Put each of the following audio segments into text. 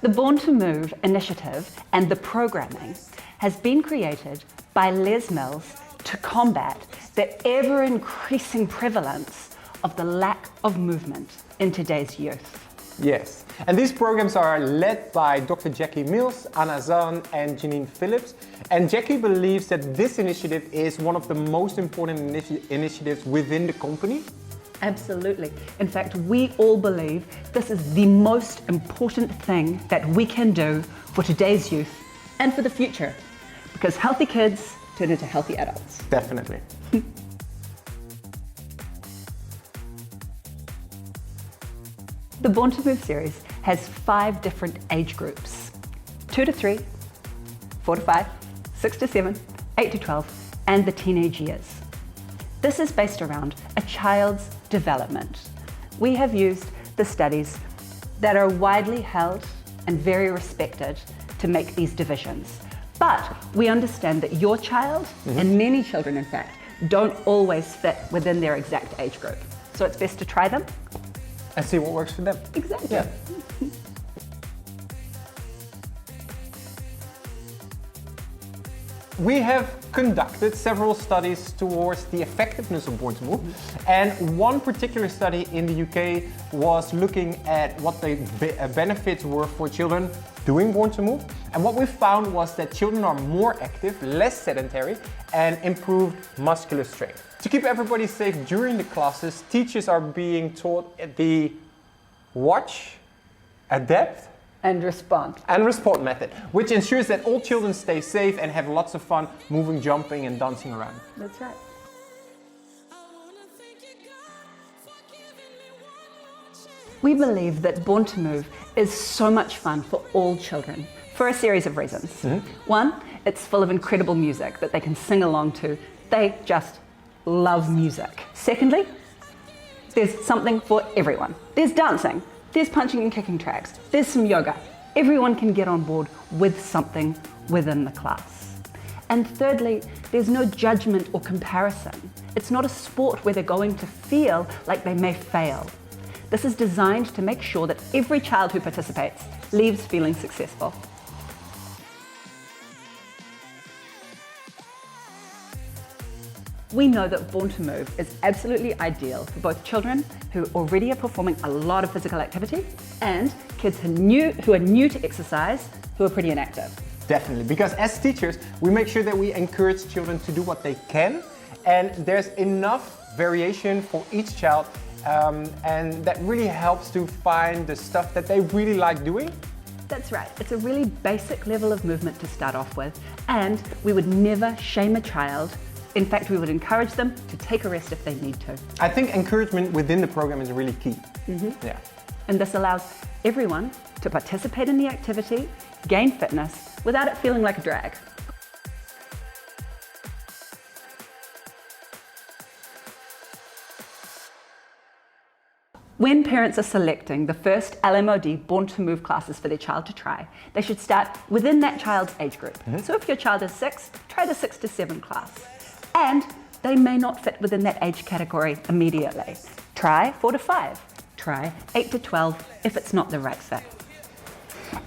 The Born to Move initiative and the programming has been created by Les Mills to combat the ever-increasing prevalence of the lack of movement in today's youth. Yes, and these programs are led by Dr. Jackie Mills, Anna Zahn and Janine Phillips. And Jackie believes that this initiative is one of the most important initiatives within the company. Absolutely. In fact, we all believe this is the most important thing that we can do for today's youth and for the future, because healthy kids turn into healthy adults. Definitely. The Born to Move series has 5 different age groups: 2 to 3, 4 to 5, 6 to 7, 8 to 12, and the teenage years. This is based around a child's development. We have used the studies that are widely held and very respected to make these divisions. But we understand that your child, and many children in fact, don't always fit within their exact age group. So it's best to try them And see what works for them. Exactly. Yeah. We have conducted several studies towards the effectiveness of Born to Move. And one particular study in the UK was looking at what the benefits were for children doing Born to Move. And what we found was that children are more active, less sedentary, and improved muscular strength. To keep everybody safe during the classes, teachers are being taught the watch, adapt, And respond. and respond method, which ensures that all children stay safe and have lots of fun moving, jumping, and dancing around. That's right. We believe that Born to Move is so much fun for all children for a series of reasons. One, it's full of incredible music that they can sing along to. They just love music. Secondly, there's something for everyone. There's dancing, there's punching and kicking tracks, there's some yoga. Everyone can get on board with something within the class. And thirdly, there's no judgment or comparison. It's not a sport where they're going to feel like they may fail. This is designed to make sure that every child who participates leaves feeling successful. We know that Born to Move is absolutely ideal for both children who already are performing a lot of physical activity and kids who are new to exercise, who are pretty inactive. Definitely, because as teachers, we make sure that we encourage children to do what they can, and there's enough variation for each child, and that really helps to find the stuff that they really like doing. That's right. It's a really basic level of movement to start off with, and we would never shame a child. In fact, we would encourage them to take a rest if they need to. I think encouragement within the program is really key. Yeah. And this allows everyone to participate in the activity, gain fitness, without it feeling like a drag. When parents are selecting the first LMOD Born to Move classes for their child to try, they should start within that child's age group. So if your child is 6, try the 6 to 7 class. And they may not fit within that age category immediately. Try 4 to 5, try 8 to 12 if it's not the right fit.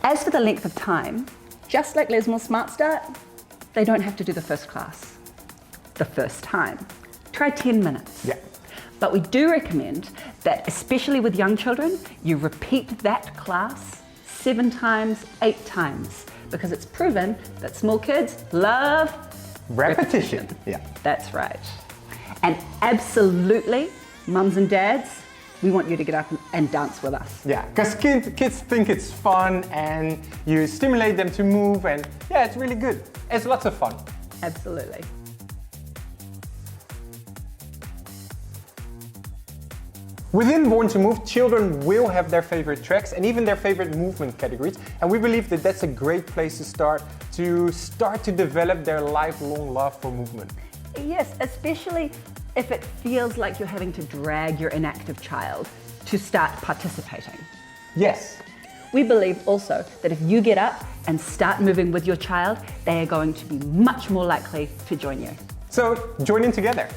As for the length of time, just like Les Mills Smart Start, they don't have to do the first class the first time. Try 10 minutes. Yeah. But we do recommend that, especially with young children, you repeat that class 7 times, 8 times, because it's proven that small kids love Repetition. Yeah. That's right. And absolutely, mums and dads, we want you to get up and dance with us. Yeah, because kids think it's fun and you stimulate them to move, and yeah, it's really good. It's lots of fun. Absolutely. Within Born to Move, children will have their favorite tracks and even their favorite movement categories, and we believe that that's a great place to start to develop their lifelong love for movement. Yes, especially if it feels like you're having to drag your inactive child to start participating. Yes. We believe also that if you get up and start moving with your child, they are going to be much more likely to join you. So join in together.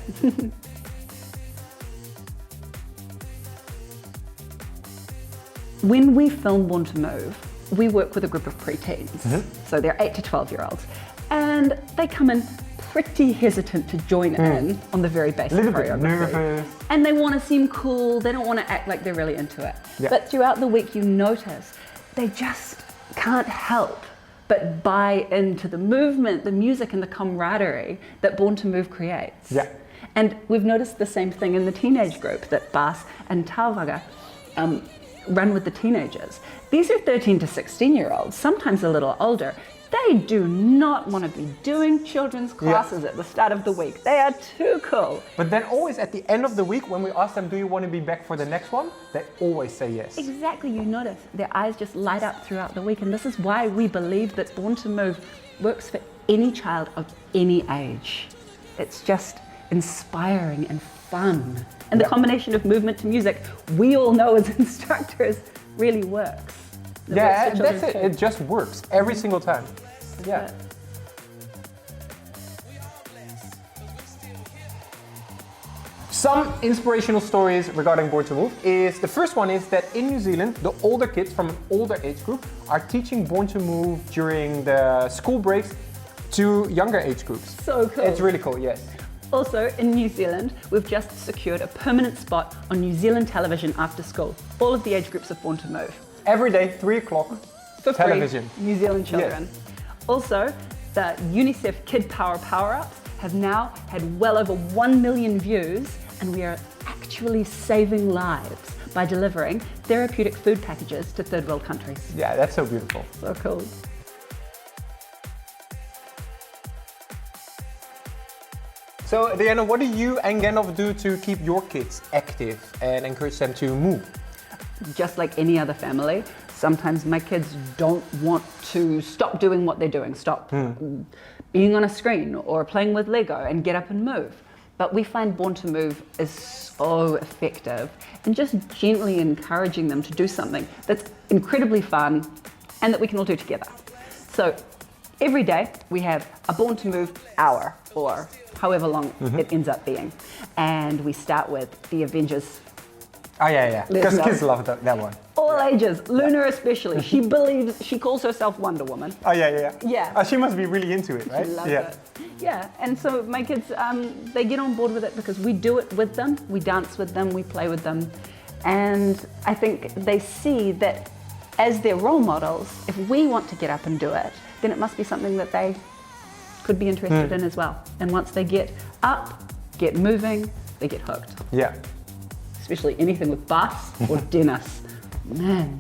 When we film Born to Move, we work with a group of preteens. So they're 8 to 12-year-olds. And they come in pretty hesitant to join in on the very basic choreography. And they want to seem cool, they don't want to act like they're really into it. Yeah. But throughout the week you notice they just can't help but buy into the movement, the music and the camaraderie that Born to Move creates. Yeah. And we've noticed the same thing in the teenage group that Bas and Tauwaga run with the teenagers. These are 13 to 16-year-olds, sometimes a little older. They do not want to be doing children's classes at the start of the week. They are too cool. But then always at the end of the week, when we ask them, do you want to be back for the next one? They always say yes. Exactly, you notice their eyes just light up throughout the week. And this is why we believe that Born to Move works for any child of any age. It's just inspiring and fun. And the combination of movement to music, we all know as instructors, really works. Yeah, that's it. It just works every single time. Yeah. Some inspirational stories regarding Born to Move is, the first one is that in New Zealand, the older kids from an older age group are teaching Born to Move during the school breaks to younger age groups. So cool. It's really cool, yes. Also, in New Zealand, we've just secured a permanent spot on New Zealand television after school. All of the age groups of Born to Move. Every day, 3 o'clock, For television. free, New Zealand children. Yes. Also, the UNICEF Kid Power Power-Ups have now had well over 1 million views, and we are actually saving lives by delivering therapeutic food packages to third world countries. Yeah, that's so beautiful. So cool. So, Diana, what do you and Gandalf do to keep your kids active and encourage them to move? Just like any other family, sometimes my kids don't want to stop doing what they're doing, stop being on a screen or playing with Lego and get up and move. But we find Born to Move is so effective in just gently encouraging them to do something that's incredibly fun and that we can all do together. So every day we have a Born to Move hour, or however long it ends up being. And we start with the Avengers. Oh yeah, because kids love that one. All ages, Luna especially. She calls herself Wonder Woman. Oh yeah. Yeah. Oh, she must be really into it, right? She loves it. Yeah, and so my kids, they get on board with it because we do it with them, we dance with them, we play with them. And I think they see that as their role models, if we want to get up and do it, then it must be something that they could be interested in as well. And once they get up, get moving, they get hooked. Yeah. Especially anything with Bas or Dennis. Man.